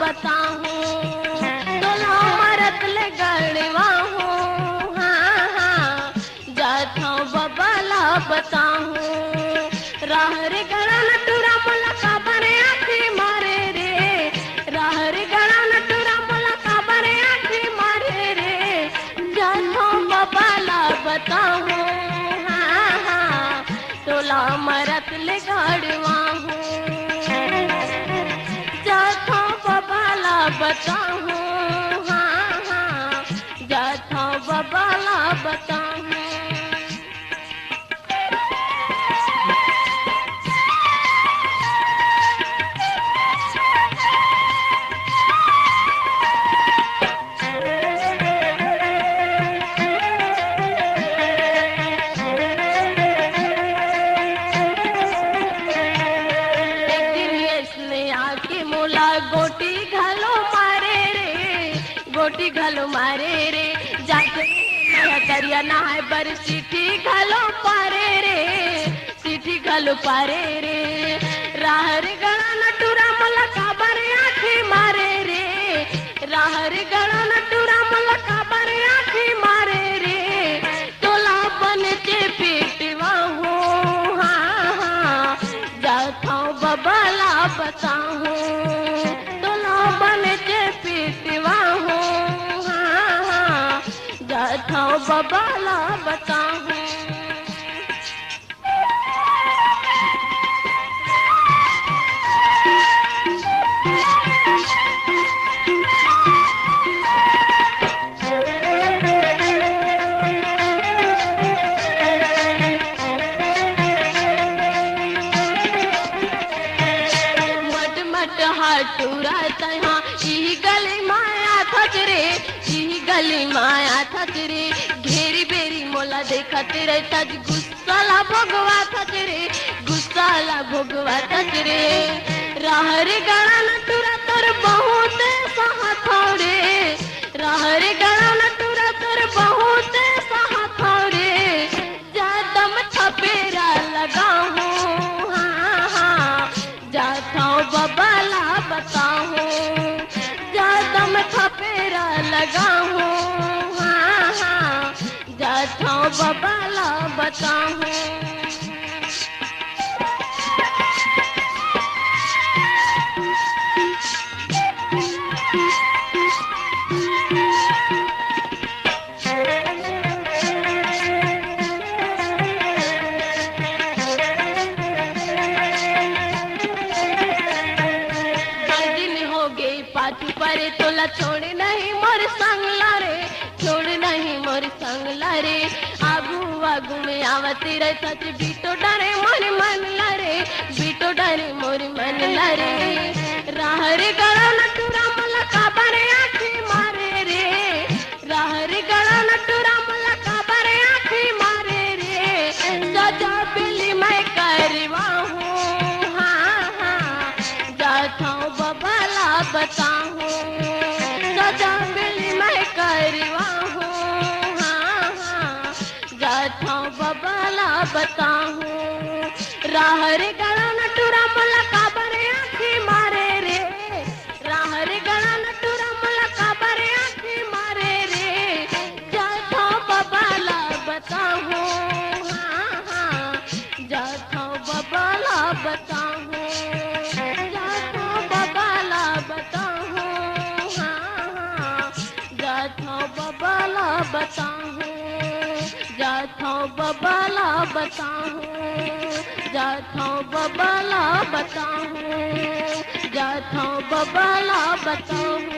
बताहूँ तोला मरत ले गड़वा हूँ। हाँ हाँ जात हूँ बबला बताहूँ राह रे गड़ा नटुरा मोला काबरे आखी मारे रे। राह रे गड़ा नटुरा मोला काबरे आखी मारे रे। जात हूँ बबला बताहूँ हाँ हाँ तोला मरत ले गड़वा हूँ। जात हूँ बबला बताहूँ हाँ हाँ जात हूँ बबला बताहूँ। गोटी घालो मारे रे गोटी घालो मारे रे जाके दरिया नहाय बर सीटी घालो पारे रे सीटी घालो पारे रे। राह रे गड़ा नटुरा मोला काबरे आखी मारे रे। राह रे गड़ा नटुरा मोला काबरे आखी मारे रे। तोला बन के पीटवा हूँ हाँ हाँ जात हूँ बबला बताहूँ जात हूँ बबला बताहूँ। मट मट हाटूरा तहाँ ई गली माया थजरे ई गली माया थजरे घेरी बेरी मोला देखत रे तज गुस्साला भोगवा थजरे गुस्साला भोगवा थजरे। राह रे गड़ा नटुरा तोर बहुत साहत रे। राह रे गड़ा नटुरा तोर बहुत साहत रे। जादम छपेरा लगाहूँ हाँ हाँ जात हूँ बबला बताहूँ जादम छपेरा लगाहूँ हाँ हाँ जात हूँ बबला बताहूँ। पाछू परे तोला छोड़ नहीं मोर संगला रे छोड़ नहीं मोर संगला रे। आगू आगू में आवती रे सच बीटो डरे मोर मन रे बीटो डरे मोर मन रे। राह रे गड़ा नटुरा मोला काबरे आखी मारे रे। राह रे गड़ा नटुरा मोला काबरे आखी मारे रे। सजा बिल्ली मैं करवा हूँ हाँ हाँ जात हूँ बबला बताहूँ सजा बिल्ली मैं करवा हूँ हाँ हाँ जात हूँ बबला बताहूँ। राह रे गड़ा नटुरा मोला काबरे आखी मारे रे। राह रे गड़ा नटुरा मोला काबरे आखी मारे रे। जात हूँ बबला बताहूँ हाँ हाँ जात हूँ बबला बताहूँ जात हूँ बबला बताहूँ हाँ हाँ जात हूँ बबला बताहूँ जात हूँ बबला बताहूँ जात हूँ बबला बताहूँ जात हूँ बबला बताहूँ।